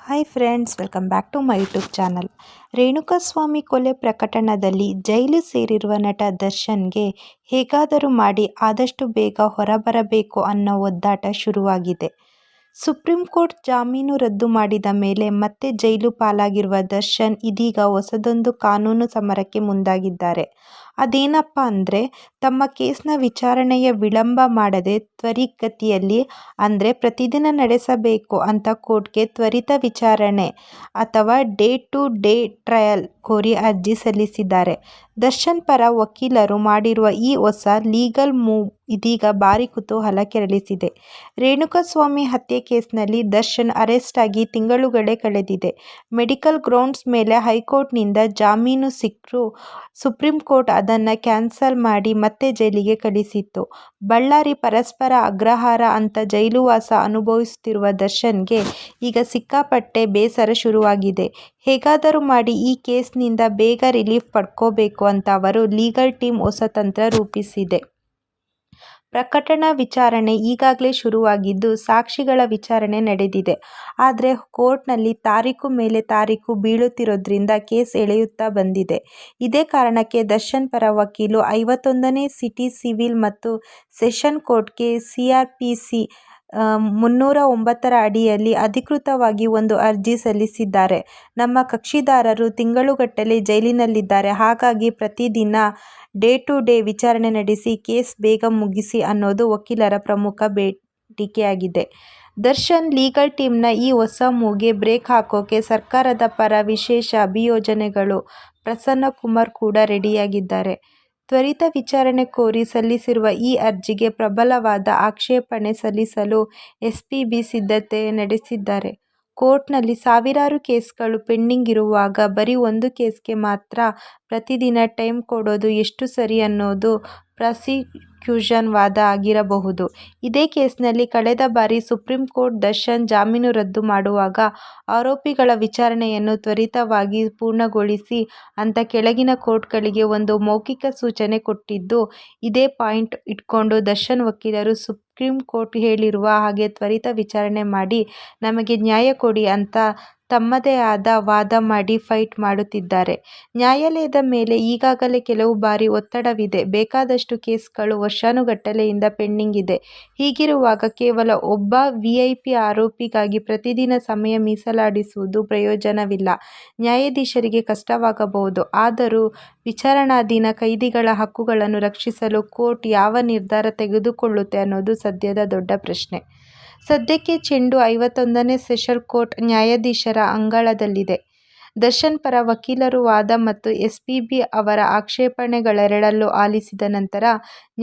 Hi friends, welcome back to my YouTube channel. Renukaswamy ಕೊಲೆ ಪ್ರಕರಣದಲ್ಲಿ ಜೈಲು ಸೇರಿರುವ ನಟ ದರ್ಶನ್ಗೆ ಹೇಗಾದರೂ ಮಾಡಿ ಆದಷ್ಟು ಬೇಗ ಹೊರಬರಬೇಕು ಅನ್ನೋ ಒದ್ದಾಟ ಶುರುವಾಗಿದೆ. ಸುಪ್ರೀಂ ಕೋರ್ಟ್ ಜಾಮೀನು ರದ್ದು ಮಾಡಿದ ಮೇಲೆ ಮತ್ತೆ ಜೈಲು ಪಾಲಾಗಿರುವ ದರ್ಶನ್ ಇದೀಗ ಹೊಸದೊಂದು ಕಾನೂನು ಸಮರಕ್ಕೆ ಮುಂದಾಗಿದ್ದಾರೆ. ಅದೇನಪ್ಪ ಅಂದರೆ, ತಮ್ಮ ಕೇಸ್ನ ವಿಚಾರಣೆಯ ವಿಳಂಬ ಮಾಡದೆ ತ್ವರಿತಗತಿಯಲ್ಲಿ ಅಂದರೆ ಪ್ರತಿದಿನ ನಡೆಸಬೇಕು ಅಂತ ಕೋರ್ಟ್ಗೆ ತ್ವರಿತ ವಿಚಾರಣೆ ಅಥವಾ ಡೇ ಟು ಡೇ ಟ್ರಯಲ್ ಕೋರಿ ಅರ್ಜಿ ಸಲ್ಲಿಸಿದ್ದಾರೆ. ದರ್ಶನ್ ಪರ ವಕೀಲರು ಮಾಡಿರುವ ಈ ಹೊಸ ಲೀಗಲ್ ಮೂವ್ ಇದೀಗ ಭಾರೀ ಕುತೂಹಲ ಕೆರಳಿಸಿದೆ. ರೇಣುಕಾಸ್ವಾಮಿ ಹತ್ಯೆ ಕೇಸ್ನಲ್ಲಿ ದರ್ಶನ್ ಅರೆಸ್ಟ್ ಆಗಿ ತಿಂಗಳುಗಳೇ ಕಳೆದಿದೆ. ಮೆಡಿಕಲ್ ಗ್ರೌಂಡ್ಸ್ ಮೇಲೆ ಹೈಕೋರ್ಟ್ನಿಂದ ಜಾಮೀನು ಸಿಕ್ಕರೂ ಸುಪ್ರೀಂ ಕೋರ್ಟ್ ಅದನ್ನು ಕ್ಯಾನ್ಸಲ್ ಮಾಡಿ ಮತ್ತೆ ಜೈಲಿಗೆ ಕಳಿಸಿತ್ತು. ಬಳ್ಳಾರಿ ಪರಸ್ಪರ ಅಗ್ರಹಾರ ಅಂತ ಜೈಲುವಾಸ ಅನುಭವಿಸುತ್ತಿರುವ ದರ್ಶನ್ಗೆ ಈಗ ಸಿಕ್ಕಾಪಟ್ಟೆ ಬೇಸರ ಶುರುವಾಗಿದೆ. ಹೇಗಾದರೂ ಮಾಡಿ ಈ ಕೇಸ್ನಿಂದ ಬೇಗ ರಿಲೀಫ್ ಪಡ್ಕೋಬೇಕು ಅಂತ ಅವರು ಲೀಗಲ್ ಟೀಮ್ ಹೊಸ ತಂತ್ರ ರೂಪಿಸಿದೆ. ಪ್ರಕರಣ ವಿಚಾರಣೆ ಈಗಾಗಲೇ ಶುರುವಾಗಿದ್ದು, ಸಾಕ್ಷಿಗಳ ವಿಚಾರಣೆ ನಡೆದಿದೆ. ಆದರೆ ಕೋರ್ಟ್ನಲ್ಲಿ ತಾರೀಕು ಮೇಲೆ ತಾರೀಕು ಬೀಳುತ್ತಿರೋದ್ರಿಂದ ಕೇಸ್ ಎಳೆಯುತ್ತಾ ಬಂದಿದೆ. ಇದೇ ಕಾರಣಕ್ಕೆ ದರ್ಶನ್ ಪರ ವಕೀಲರು 51ನೇ ಸಿಟಿ ಸಿವಿಲ್ ಮತ್ತು ಸೆಷನ್ ಕೋರ್ಟ್ಗೆ ಸಿಆರ್ಪಿಸಿ 309ರ ಅಡಿಯಲ್ಲಿ ಅಧಿಕೃತವಾಗಿ ಒಂದು ಅರ್ಜಿ ಸಲ್ಲಿಸಿದ್ದಾರೆ. ನಮ್ಮ ಕಕ್ಷಿದಾರರು ತಿಂಗಳುಗಟ್ಟಲೆ ಜೈಲಿನಲ್ಲಿದ್ದಾರೆ. ಹಾಗಾಗಿ ಪ್ರತಿದಿನ ಡೇ ಟು ಡೇ ವಿಚಾರಣೆ ನಡೆಸಿ ಕೇಸ್ ಬೇಗ ಮುಗಿಸಿ ಅನ್ನೋದು ವಕೀಲರ ಪ್ರಮುಖ ಬೇಡಿಕೆಯಾಗಿದೆ. ದರ್ಶನ್ ಲೀಗಲ್ ಟೀಮ್ನ ಈ ಹೊಸ ಮೂವ್ಗೆ ಬ್ರೇಕ್ ಹಾಕೋಕೆ ಸರ್ಕಾರದ ಪರ ವಿಶೇಷ ಅಭಿಯೋಜನೆಗಳು ಪ್ರಸನ್ನಕುಮಾರ್ ಕೂಡ ರೆಡಿಯಾಗಿದ್ದಾರೆ. ತ್ವರಿತ ವಿಚಾರಣೆ ಕೋರಿ ಸಲ್ಲಿಸಿರುವ ಈ ಅರ್ಜಿಗೆ ಪ್ರಬಲವಾದ ಆಕ್ಷೇಪಣೆ ಸಲ್ಲಿಸಲು ಎಸ್ಪಿಬಿ ಸಿದ್ಧತೆ ನಡೆಸಿದ್ದಾರೆ. ಕೋರ್ಟ್ನಲ್ಲಿ ಸಾವಿರಾರು ಕೇಸ್ಗಳು ಪೆಂಡಿಂಗ್ ಇರುವಾಗ ಬರೀ ಒಂದು ಕೇಸ್ಗೆ ಮಾತ್ರ ಪ್ರತಿದಿನ ಟೈಮ್ ಕೊಡೋದು ಎಷ್ಟು ಸರಿ ಅನ್ನೋದು ಪ್ರಾಸಿಕ್ಯೂಷನ್ ವಾದ ಆಗಿರಬಹುದು. ಇದೇ ಕೇಸ್ನಲ್ಲಿ ಕಳೆದ ಬಾರಿ ಸುಪ್ರೀಂ ಕೋರ್ಟ್ ದರ್ಶನ್ ಜಾಮೀನು ರದ್ದು ಮಾಡುವಾಗ ಆರೋಪಿಗಳ ವಿಚಾರಣೆಯನ್ನು ತ್ವರಿತವಾಗಿ ಪೂರ್ಣಗೊಳಿಸಿ ಅಂತ ಕೆಳಗಿನ ಕೋರ್ಟ್ಗಳಿಗೆ ಒಂದು ಮೌಖಿಕ ಸೂಚನೆ ಕೊಟ್ಟಿದ್ದು. ಇದೇ ಪಾಯಿಂಟ್ ಇಟ್ಕೊಂಡು ದರ್ಶನ್ ವಕೀಲರು ಸುಪ್ರೀಂ ಕೋರ್ಟ್ ಹೇಳಿರುವ ಹಾಗೆ ತ್ವರಿತ ವಿಚಾರಣೆ ಮಾಡಿ ನಮಗೆ ನ್ಯಾಯ ಕೊಡಿ ಅಂತ ತಮ್ಮದೇ ಆದ ವಾದ ಮಾಡಿ ಫೈಟ್ ಮಾಡುತ್ತಿದ್ದಾರೆ. ನ್ಯಾಯಾಲಯದ ಮೇಲೆ ಈಗಾಗಲೇ ಕೆಲವು ಬಾರಿ ಒತ್ತಡವಿದೆ. ಬೇಕಾದಷ್ಟು ಕೇಸ್ಗಳು ವರ್ಷಾನುಗಟ್ಟಲೆಯಿಂದ ಪೆಂಡಿಂಗ್ ಇದೆ. ಹೀಗಿರುವಾಗ ಕೇವಲ ಒಬ್ಬ ವಿಐಪಿ ಆರೋಪಿಗಾಗಿ ಪ್ರತಿದಿನ ಸಮಯ ಮೀಸಲಿಡುವುದು ಪ್ರಯೋಜನವಿಲ್ಲ. ನ್ಯಾಯಾಧೀಶರಿಗೆ ಕಷ್ಟವಾಗಬಹುದು. ಆದರೂ ವಿಚಾರಣಾಧೀನ ಕೈದಿಗಳ ಹಕ್ಕುಗಳನ್ನು ರಕ್ಷಿಸಲು ಕೋರ್ಟ್ ಯಾವ ನಿರ್ಧಾರ ತೆಗೆದುಕೊಳ್ಳುತ್ತೆ ಅನ್ನೋದು ಸದ್ಯದ ದೊಡ್ಡ ಪ್ರಶ್ನೆ. ಸದ್ಯಕ್ಕೆ ಚೆಂಡು 51ನೇ ಸೆಷನ್ ಕೋರ್ಟ್ ನ್ಯಾಯಾಧೀಶರ ಅಂಗಳದಲ್ಲಿದೆ. ದರ್ಶನ್ ಪರ ವಕೀಲರ ವಾದ ಮತ್ತು ಎಸ್ಪಿಬಿ ಅವರ ಆಕ್ಷೇಪಣೆಗಳೆರಡನ್ನೂ ಆಲಿಸಿದ ನಂತರ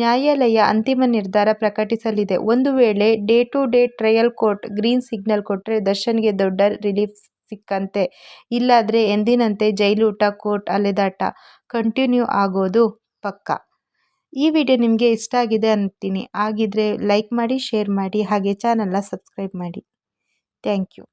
ನ್ಯಾಯಾಲಯ ಅಂತಿಮ ನಿರ್ಧಾರ ಪ್ರಕಟಿಸಲಿದೆ. ಒಂದು ವೇಳೆ day to day trial court green signal ಕೊಟ್ಟರೆ ದರ್ಶನ್ಗೆ ದೊಡ್ಡ ರಿಲೀಫ್ ಸಿಕ್ಕಂತೆ. ಇಲ್ಲಾಂದ್ರೆ ಎಂದಿನಂತೆ ಜೈಲೂಟ, ಕೋರ್ಟ್ ಅಲೆದಾಟ ಕಂಟಿನ್ಯೂ ಆಗೋದು ಪಕ್ಕಾ. ಈ ವಿಡಿಯೋ ನಿಮಗೆ ಇಷ್ಟ ಆಗಿದೆ ಅಂತೀನಿ. ಆಗಿದ್ರೆ ಲೈಕ್ ಮಾಡಿ, ಶೇರ್ ಮಾಡಿ, ಹಾಗೆ ಚಾನಲ್ನ ಸಬ್ಸ್ಕ್ರೈಬ್ ಮಾಡಿ. Thank you.